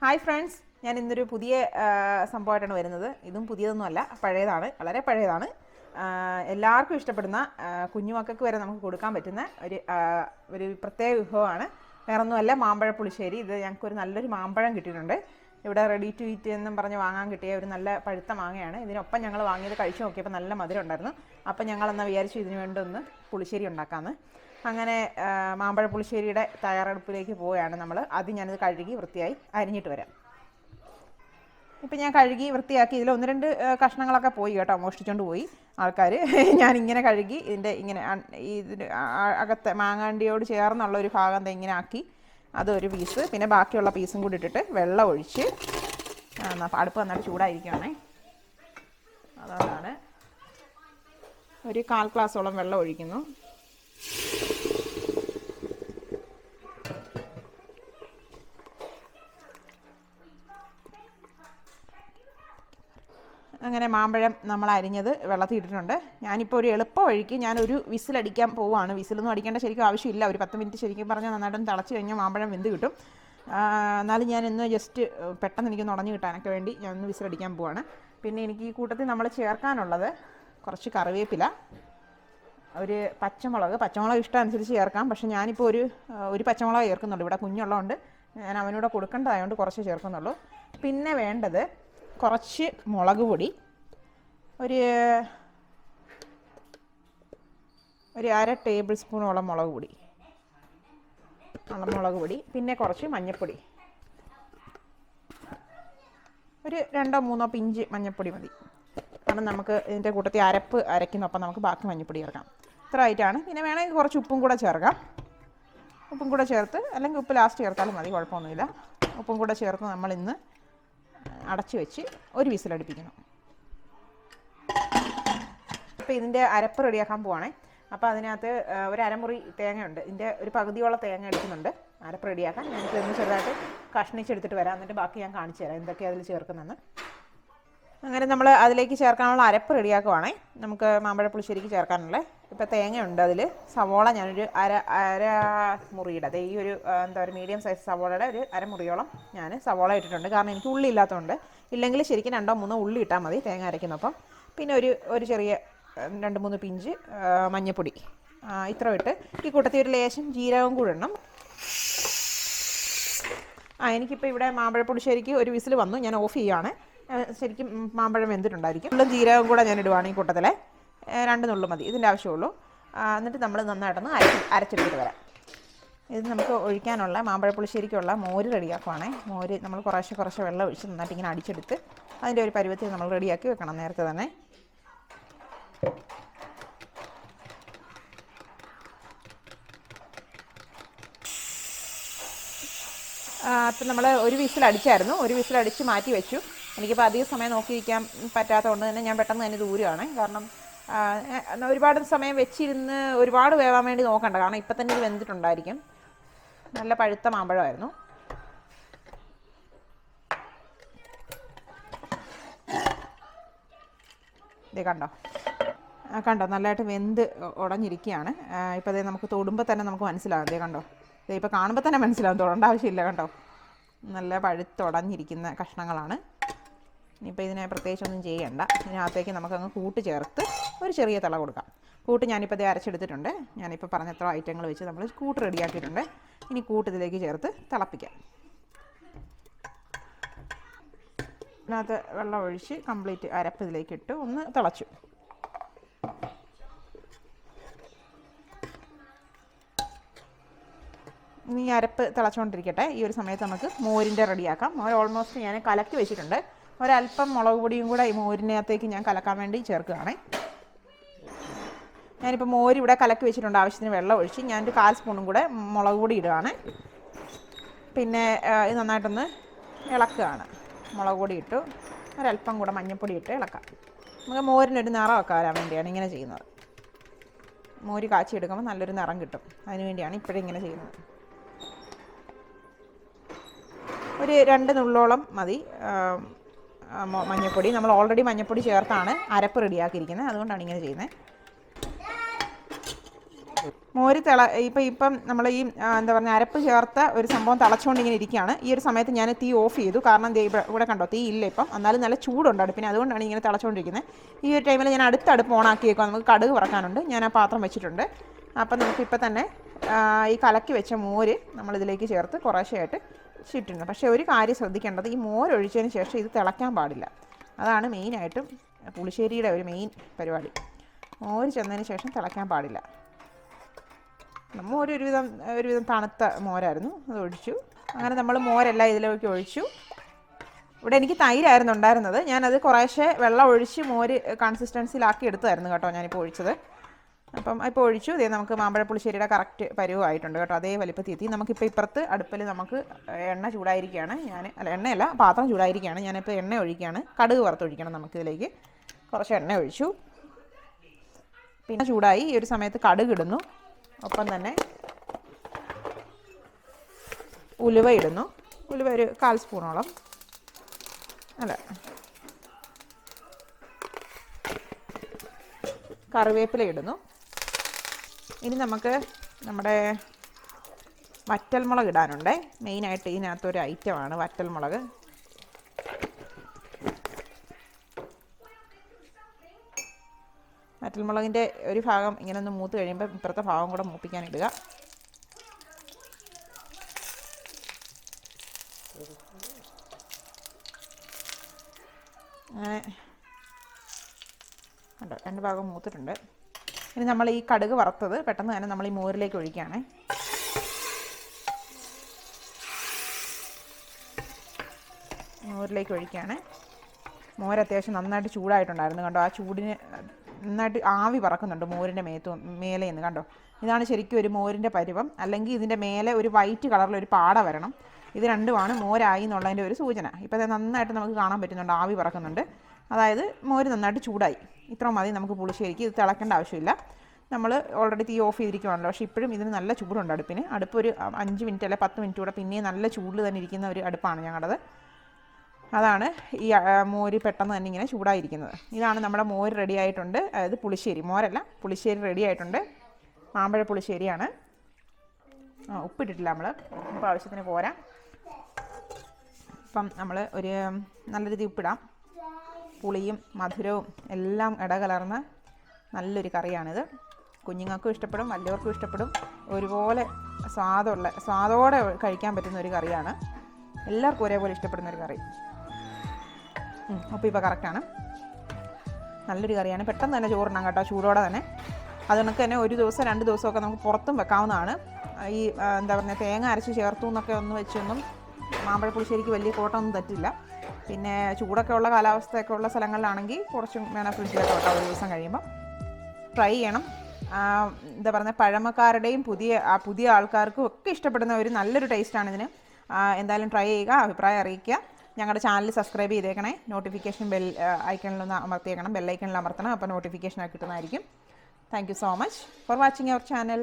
Hi friends, ഞാൻ ഇന്നൊരു പുതിയ സംഭവമായിട്ടാണ് വരുന്നത്. ഇതും പുതിയതൊന്നുമല്ല, പഴയതാണ്, വളരെ പഴയതാണ്. എല്ലാവർക്കും ഇഷ്ടപ്പെടുന്ന, കുഞ്ഞുമക്കൾക്ക് വരെ നമുക്ക് കൊടുക്കാൻ പറ്റുന്ന ഒരു പ്രത്യേക വിഭവമാണ്. വേറൊന്നുമല്ല, മാമ്പഴ പുളിശ്ശേരി. ഇത് ഞങ്ങൾക്കൊരു നല്ലൊരു മാമ്പഴം കിട്ടിയിട്ടുണ്ട്. ഇവിടെ റെഡി ടു ഈറ്റ് എന്നും പറഞ്ഞ് വാങ്ങാൻ കിട്ടിയ ഒരു നല്ല പഴുത്ത മാങ്ങയാണ്. ഇതിനൊപ്പം ഞങ്ങൾ വാങ്ങിയത് കഴിച്ചു നോക്കിയപ്പോൾ നല്ല മധുരം ഉണ്ടായിരുന്നു. അപ്പം ഞങ്ങളെന്നാൽ വിചാരിച്ചു ഇതിന് വേണ്ടി ഒന്ന് പുളിശ്ശേരി ഉണ്ടാക്കാമെന്ന്. അങ്ങനെ മാമ്പഴ പുളിശ്ശേരിയുടെ തയ്യാറെടുപ്പിലേക്ക് പോവുകയാണ് നമ്മൾ. ആദ്യം ഞാനിത് കഴുകി വൃത്തിയായി അരിഞ്ഞിട്ട് വരാം. ഇപ്പം ഞാൻ കഴുകി വൃത്തിയാക്കി. ഇതിൽ ഒന്ന് രണ്ട് കഷ്ണങ്ങളൊക്കെ പോയി കേട്ടോ, മോഷ്ടിച്ചുകൊണ്ട് പോയി ആൾക്കാർ. ഞാനിങ്ങനെ കഴുകി ഇതിൻ്റെ ഇങ്ങനെ ഇതിൻ്റെ അകത്തെ മാങ്ങാണ്ടിയോട് ചേർന്നുള്ള ഒരു ഭാഗം ഇങ്ങനെ ആക്കി അതൊരു പീസ്, പിന്നെ ബാക്കിയുള്ള പീസും കൂടി ഇട്ടിട്ട് വെള്ളം ഒഴിച്ച് അടുപ്പ് നന്നായിട്ട് ചൂടായിരിക്കുകയാണേ. അതുകൊണ്ടാണ് ഒരു 1/4 ഗ്ലാസോളം വെള്ളം ഒഴിക്കുന്നു. അങ്ങനെ മാമ്പഴം നമ്മൾ അരിഞ്ഞത് വെള്ളത്തിൽ ഇട്ടിട്ടുണ്ട്. ഞാനിപ്പോൾ ഒരു എളുപ്പ വഴിക്ക് ഞാനൊരു വിസിലടിക്കാൻ പോവുകയാണ്. വിസിലൊന്നും അടിക്കേണ്ട ശരിക്കും ആവശ്യമില്ല. ഒരു 10 മിനിറ്റ് ശരിക്കും പറഞ്ഞാൽ നന്നായിട്ടൊന്ന് തിളച്ച് കഴിഞ്ഞാൽ മാമ്പഴം വെന്ത് കിട്ടും. എന്നാലും ഞാൻ ഇന്ന് ജസ്റ്റ് പെട്ടെന്ന് എനിക്കൊന്ന് ഉടഞ്ഞു കിട്ടാനൊക്കെ വേണ്ടി ഞാനൊന്ന് വിസിലടിക്കാൻ പോവുകയാണ്. പിന്നെ എനിക്ക് ഈ കൂട്ടത്തിൽ നമ്മൾ ചേർക്കാനുള്ളത് കുറച്ച് കറിവേപ്പില, ഒരു പച്ചമുളക് ഇഷ്ടമനുസരിച്ച് ചേർക്കാം. പക്ഷേ ഞാനിപ്പോൾ ഒരു പച്ചമുളക് ചേർക്കുന്നുള്ളൂ. ഇവിടെ കുഞ്ഞുള്ളതുകൊണ്ട് ഞാൻ അവനോട് കൊടുക്കേണ്ടതായതുകൊണ്ട് കുറച്ച് ചേർക്കുന്നുള്ളൂ. പിന്നെ വേണ്ടത് കുറച്ച് മുളക് പൊടി, ഒരു 1/2 ടേബിൾ സ്പൂണോളം മുളക് പൊടി, പിന്നെ കുറച്ച് മഞ്ഞൾപ്പൊടി, ഒരു 2-3 പിഞ്ച് മഞ്ഞൾപ്പൊടി മതി. കാരണം നമുക്ക് ഇതിൻ്റെ കൂട്ടത്തിൽ അരയ്ക്കുന്നപ്പം നമുക്ക് ബാക്കി മഞ്ഞൾപ്പൊടി ചേർക്കാം. ഇത്ര ആയിട്ടാണ്. പിന്നെ വേണമെങ്കിൽ കുറച്ച് ഉപ്പും കൂടെ ചേർക്കാം. ഉപ്പും കൂടെ ചേർത്ത്, അല്ലെങ്കിൽ ഉപ്പ് ലാസ്റ്റ് ചേർത്താലും മതി, കുഴപ്പമൊന്നുമില്ല. ഉപ്പും കൂടെ ചേർത്ത് നമ്മളിന്ന് അടച്ച് വെച്ച് ഒരു വിസിലടുപ്പിക്കണം. അപ്പോൾ ഇതിൻ്റെ അരപ്പ് റെഡിയാക്കാൻ പോവാണേ. അപ്പോൾ അതിനകത്ത് ഒരു അരമുറി തേങ്ങയുണ്ട്. ഇതിൻ്റെ ഒരു പകുതിയോളം തേങ്ങ എടുക്കുന്നുണ്ട് അരപ്പ് റെഡിയാക്കാൻ. ഞാനിപ്പോൾ ഇന്ന് ചെറുതായിട്ട് കഷ്ണിച്ചെടുത്തിട്ട് വരാം, എന്നിട്ട് ബാക്കി ഞാൻ കാണിച്ചു തരാം എന്തൊക്കെയാണ് അതിൽ ചേർക്കുന്നതെന്ന്. അങ്ങനെ നമ്മൾ അതിലേക്ക് ചേർക്കാനുള്ള അരപ്പ് റെഡിയാക്കുവാണേ. നമുക്ക് മാമ്പഴ പുളിശ്ശേരിക്ക് ചേർക്കാനുള്ള ഇപ്പോൾ തേങ്ങയുണ്ട്. അതിൽ സവോള ഞാനൊരു അര മുറിയുടെ, ഈ ഒരു ഒരു മീഡിയം സൈസ് സവോളയുടെ ഒരു അരമുറിയോളം ഞാൻ സവോള ഇട്ടിട്ടുണ്ട്. കാരണം എനിക്ക് ഉള്ളി ഇല്ലാത്തതുകൊണ്ട്. ഇല്ലെങ്കിൽ ശരിക്കും 2-3 ഉള്ളി ഇട്ടാൽ മതി തേങ്ങ അരയ്ക്കുന്നപ്പം. പിന്നെ ഒരു ചെറിയ 2-3 പിഞ്ച് മഞ്ഞൾപ്പൊടി, ഇത്ര ഇട്ട് ഈ കൂട്ടത്തിൽ ഒരു ലേശം ജീരകം കൂടെ ഇടണം. എനിക്കിപ്പോൾ ഇവിടെ മാമ്പഴ പുളിശ്ശേരിക്ക് ഒരു വിസിൽ വന്നു. ഞാൻ ഓഫ് ചെയ്യുകയാണ്. ശരിക്കും മാമ്പഴം വെന്തിട്ടുണ്ടായിരിക്കും. ഉള്ളും ജീരകം കൂടെ ഞാൻ ഇടുവാണ് ഈ കൂട്ടത്തിലെ. 2 നുള്ളു മതി, ഇതിൻ്റെ ആവശ്യമുള്ളൂ. എന്നിട്ട് നമ്മൾ നന്നായിട്ടൊന്ന് അരച്ചെടുത്തിട്ട് വരാം. ഇത് നമുക്ക് ഒഴിക്കാനുള്ള മാമ്പഴ പുളിശ്ശേരിക്കുള്ള മോര് റെഡിയാക്കുവാണേ. മോര് നമ്മൾ കുറേശ്ശെ വെള്ളം ഒഴിച്ച് നന്നായിട്ട് ഇങ്ങനെ അടിച്ചെടുത്ത് അതിൻ്റെ ഒരു പരുവത്തിൽ നമ്മൾ റെഡിയാക്കി വെക്കണം നേരത്തെ തന്നെ. അപ്പം നമ്മൾ ഒരു വിസിലടിച്ചായിരുന്നു. ഒരു വിസിലടിച്ച് മാറ്റി വെച്ചു. എനിക്കിപ്പോൾ അധികം സമയം നോക്കിയിരിക്കാൻ പറ്റാത്തതുകൊണ്ട് തന്നെ ഞാൻ പെട്ടെന്ന് തന്നെ ദൂരമാണ്. കാരണം ഒരുപാട് സമയം വെച്ചിരുന്ന് ഒരുപാട് വേവാൻ വേണ്ടി നോക്കണ്ട. കാരണം ഇപ്പം തന്നെ ഇത് വെന്തിട്ടുണ്ടായിരിക്കും. നല്ല പഴുത്ത മാമ്പഴമായിരുന്നു. ഇത് കണ്ടോ നല്ലതായിട്ട് വെന്ത് ഉടഞ്ഞിരിക്കുകയാണ്. ഇപ്പോൾ അതേ നമുക്ക് തൊടുമ്പോൾ തന്നെ നമുക്ക് മനസ്സിലാകും. ഇതേ കണ്ടോ, ഇപ്പോൾ കാണുമ്പോൾ തന്നെ മനസ്സിലാകും, തൊടേണ്ട ആവശ്യമില്ല. കണ്ടോ, നല്ല പഴുത്തുടഞ്ഞിരിക്കുന്ന കഷ്ണങ്ങളാണ്. ഇനിയിപ്പോൾ ഇതിനെ പ്രത്യേകിച്ചൊന്നും ചെയ്യണ്ട. ഇതിനകത്തേക്ക് നമുക്കങ്ങ് കൂട്ട് ചേർത്ത് ഒരു ചെറിയ തിള കൊടുക്കാം. കൂട്ട് ഞാനിപ്പോൾ ഇത് അരച്ചെടുത്തിട്ടുണ്ട്. ഞാനിപ്പോൾ പറഞ്ഞത്ര ഐറ്റങ്ങൾ വെച്ച് നമ്മൾ കൂട്ട് റെഡിയാക്കിയിട്ടുണ്ട്. ഇനി കൂട്ട് ഇതിലേക്ക് ചേർത്ത് തിളപ്പിക്കാം. ഇതിനകത്ത് വെള്ളം ഒഴിച്ച് കംപ്ലീറ്റ് അരപ്പ് ഇതിലേക്ക് ഇട്ട് ഒന്ന് തിളച്ചു. ഇനി അരപ്പ് തിളച്ചുകൊണ്ടിരിക്കട്ടെ. ഈ ഒരു സമയത്ത് നമുക്ക് മോരിൻ്റെ റെഡിയാക്കാം. മോര് ഓൾമോസ്റ്റ് ഞാൻ കലക്കി വെച്ചിട്ടുണ്ട്. ഒരല്പം മുളക് പൊടിയും കൂടെ ഈ മോരിനകത്തേക്ക് ഞാൻ കലക്കാൻ വേണ്ടി ചേർക്കുകയാണ്. ഞാനിപ്പോൾ മോര് ഇവിടെ കലക്കി വെച്ചിട്ടുണ്ട്. ആവശ്യത്തിന് വെള്ളം ഒഴിച്ച് ഞാനൊരു 1/4 സ്പൂണും കൂടെ മുളക് പൊടി ഇടുകയാണ്. പിന്നെ ഇത് നന്നായിട്ടൊന്ന് ഇളക്കുകയാണ്. മുളക് പൊടി ഇട്ടു, ഒരല്പം കൂടെ മഞ്ഞൾപ്പൊടി ഇട്ട് ഇളക്കാം. നമുക്ക് മോരിനൊരു നിറമൊക്കെ വരാൻ വേണ്ടിയാണ് ഇങ്ങനെ ചെയ്യുന്നത്. മോര് കാച്ചി എടുക്കുമ്പോൾ നല്ലൊരു നിറം കിട്ടും. അതിന് വേണ്ടിയാണ് ഇപ്പോഴും ഇങ്ങനെ ചെയ്യുന്നത്. ഒരു 2 നുള്ളോളം മതി മഞ്ഞൾപ്പൊടി. നമ്മൾ ഓൾറെഡി മഞ്ഞൾപ്പൊടി ചേർത്താണ് അരപ്പ് റെഡിയാക്കിയിരിക്കുന്നത്. അതുകൊണ്ടാണ് ഇങ്ങനെ ചെയ്യുന്നത്. മോര് ഇപ്പം നമ്മൾ ഈ എന്താ പറയുക അരപ്പ് ചേർത്ത ഒരു സംഭവം തിളച്ചുകൊണ്ട് ഇങ്ങനെ ഇരിക്കുകയാണ്. ഈ ഒരു സമയത്ത് ഞാൻ തീ ഓഫ് ചെയ്തു. കാരണം ഇവിടെ കണ്ടോ തീ ഇല്ല ഇപ്പം, എന്നാലും നല്ല ചൂടുണ്ട് അടുപ്പിന്, അതുകൊണ്ടാണ് ഇങ്ങനെ തിളച്ചുകൊണ്ടിരിക്കുന്നത്. ഈ ഒരു ടൈമിൽ ഞാൻ അടുപ്പ് ഓണാക്കി വെക്കാം, നമുക്ക് കടുക് വറക്കാനുണ്ട്. ഞാൻ ആ പാത്രം വെച്ചിട്ടുണ്ട്. അപ്പം നമുക്കിപ്പോൾ തന്നെ ഈ കലക്കി വെച്ച മോര് നമ്മളിതിലേക്ക് ചേർത്ത് കുറേശ്ശെയായിട്ട് ഇട്ടിട്ടുണ്ട്. പക്ഷേ ഒരു കാര്യം ശ്രദ്ധിക്കേണ്ടത്, ഈ മോര് ഒഴിച്ചതിന് ശേഷം ഇത് തിളയ്ക്കാൻ പാടില്ല. അതാണ് മെയിനായിട്ടും പുളിശ്ശേരിയുടെ ഒരു മെയിൻ പരിപാടി. മോര് ചെന്നതിന് ശേഷം തിളയ്ക്കാൻ പാടില്ല. മോര് ഒരുവിധം തണുത്ത മോരായിരുന്നു, അത് ഒഴിച്ചു. അങ്ങനെ നമ്മൾ മോരെല്ലാം ഇതിലേക്ക് ഒഴിച്ചു. ഇവിടെ എനിക്ക് തൈരായിരുന്നു ഉണ്ടായിരുന്നത്, ഞാനത് കുറേശ്ശെ വെള്ളം ഒഴിച്ച് മോര് കൺസിസ്റ്റൻസിയിലാക്കി എടുത്തായിരുന്നു കേട്ടോ ഞാനിപ്പോൾ ഒഴിച്ചത്. അപ്പം ഇപ്പോൾ ഒഴിച്ചു. ഇതേ നമുക്ക് മാമ്പഴ പുളിശ്ശേരിയുടെ കറക്റ്റ് പരുവമായിട്ടുണ്ട് കേട്ടോ, അതേ വലിപ്പത്തിൽ എത്തി. നമുക്കിപ്പോൾ ഇപ്പുറത്ത് അടുപ്പിൽ നമുക്ക് എണ്ണ ചൂടായിരിക്കുകയാണ്. എണ്ണയല്ല, പാത്രം ചൂടായിരിക്കുകയാണ്. ഞാനിപ്പോൾ എണ്ണ ഒഴിക്കുകയാണ്. കടുക് വറുത്തൊഴിക്കണം നമുക്കിതിലേക്ക്. കുറച്ച് എണ്ണ ഒഴിച്ചു. പിന്നെ ചൂടായി. ഈ ഒരു സമയത്ത് കടുക് ഇടുന്നു. ഒപ്പം തന്നെ ഉലുവ ഇടുന്നു. ഉലുവ ഒരു 1/4 സ്പൂണോളം, കറിവേപ്പില ഇടുന്നു. ഇനി നമുക്ക് നമ്മുടെ വറ്റൽമുളക് ഇടാനുണ്ട്. മെയിനായിട്ട് ഇതിനകത്തൊരു ഐറ്റമാണ് വറ്റൽമുളക്. വറ്റൽമുളകിൻ്റെ ഒരു ഭാഗം ഇങ്ങനെ ഒന്ന് മൂത്ത് കഴിയുമ്പോൾ ഇപ്പുറത്തെ ഭാഗം കൂടെ മൂപ്പിക്കാനിടുക. അങ്ങനെ കണ്ടോ, 2 ഭാഗം മൂത്തിട്ടുണ്ട്. ഇനി നമ്മൾ ഈ കടുക് വറുത്തത് പെട്ടെന്ന് തന്നെ നമ്മൾ ഈ മോരിലേക്ക് ഒഴിക്കുകയാണ്. മോരിലേക്ക് ഒഴിക്കുകയാണ്. മോര് അത്യാവശ്യം നന്നായിട്ട് ചൂടായിട്ടുണ്ടായിരുന്നു കണ്ടോ. ആ ചൂടിന് നന്നായിട്ട് ആവി പറക്കുന്നുണ്ട് മോരിൻ്റെ മേലെ നിന്ന് കണ്ടോ. ഇതാണ് ശരിക്കും ഒരു മോരിൻ്റെ പരുവം. അല്ലെങ്കിൽ ഇതിൻ്റെ മേലെ ഒരു വൈറ്റ് കളറിലൊരു പാട വരണം. ഇത് രണ്ടുമാണ് മോരായി എന്നുള്ളതിൻ്റെ ഒരു സൂചന. ഇപ്പോൾ അത് നന്നായിട്ട് നമുക്ക് കാണാൻ പറ്റുന്നുണ്ട്, ആവി പറക്കുന്നുണ്ട്. അതായത് മോര് നന്നായിട്ട് ചൂടായി. ഇത്ര മതി നമുക്ക് പുളിശ്ശേരിക്ക്. ഇത് തിളക്കേണ്ട ആവശ്യമില്ല. നമ്മൾ ഓൾറെഡി തീ ഓഫ് ചെയ്തിരിക്കുകയാണല്ലോ. പക്ഷേ ഇപ്പോഴും ഇതിന് നല്ല ചൂടുണ്ട് അടുപ്പിന്. അടുപ്പ് ഒരു 5 മിനിറ്റ് അല്ലെ 10 മിനിറ്റ് കൂടെ പിന്നെയും നല്ല ചൂടിൽ തന്നെ ഇരിക്കുന്ന ഒരു അടുപ്പാണ് ഞങ്ങളുടേത്. അതാണ് ഈ മോര് പെട്ടെന്ന് തന്നെ ഇങ്ങനെ ചൂടായിരിക്കുന്നത്. ഇതാണ് നമ്മുടെ മോര് റെഡി ആയിട്ടുണ്ട്. അതായത് പുളിശ്ശേരി, മോരല്ല പുളിശ്ശേരി റെഡി ആയിട്ടുണ്ട്. മാമ്പഴ പുളിശ്ശേരിയാണ്. ഉപ്പിട്ടിട്ടില്ല നമ്മൾ, ഇപ്പോൾ ആവശ്യത്തിന് പോരാ. ഇപ്പം നമ്മൾ ഒരു നല്ല രീതിയിൽ ഉപ്പിടാം. പുളിയും മധുരവും എല്ലാം ഇടകലർന്ന നല്ലൊരു കറിയാണിത്. കുഞ്ഞുങ്ങൾക്കും ഇഷ്ടപ്പെടും, വലിയവർക്കും ഇഷ്ടപ്പെടും. ഒരുപോലെ സ്വാദോടെ കഴിക്കാൻ പറ്റുന്ന ഒരു കറിയാണ്. എല്ലാവർക്കും ഒരേപോലെ ഇഷ്ടപ്പെടുന്ന ഒരു കറി. അപ്പോൾ ഇപ്പോൾ കറക്റ്റാണ്. നല്ലൊരു കറിയാണ്. പെട്ടെന്ന് തന്നെ ചോറിനാം കേട്ടോ, ചൂടോടെ തന്നെ. അതുകണക്ക് തന്നെ 1 ദിവസം 2 ദിവസമൊക്കെ നമുക്ക് പുറത്തും വെക്കാവുന്നതാണ്. ഈ എന്താ പറയുക, തേങ്ങ അരച്ച് ചേർത്തു എന്നൊക്കെ ഒന്ന് വെച്ചൊന്നും മാമ്പഴ പുളിശ്ശേരിക്ക് വലിയ കോട്ടമൊന്നും തട്ടില്ല. പിന്നെ ചൂടൊക്കെ ഉള്ള കാലാവസ്ഥയൊക്കെ ഉള്ള സ്ഥലങ്ങളിലാണെങ്കിൽ കുറച്ചും വേണം ഫ്രിഡ്ജിലൊക്കെ വെക്കാം. 1 ദിവസം കഴിയുമ്പോൾ ട്രൈ ചെയ്യണം. എന്താ പറയുക, പഴമക്കാരുടെയും പുതിയ ആൾക്കാർക്കും ഒക്കെ ഇഷ്ടപ്പെടുന്ന ഒരു നല്ലൊരു ടേസ്റ്റാണ് ഇതിന്. എന്തായാലും ട്രൈ ചെയ്യുക, അഭിപ്രായം അറിയിക്കുക. ഞങ്ങളുടെ ചാനൽ സബ്സ്ക്രൈബ് ചെയ്തേക്കണേ. നോട്ടിഫിക്കേഷൻ ഐക്കണിലൊന്ന് അമർത്തിയേക്കണം, ബെല്ലൈക്കണിൽ അമർത്തണം. അപ്പോൾ നോട്ടിഫിക്കേഷൻ കിട്ടുന്നതായിരിക്കും. Thank you so much for watching our channel.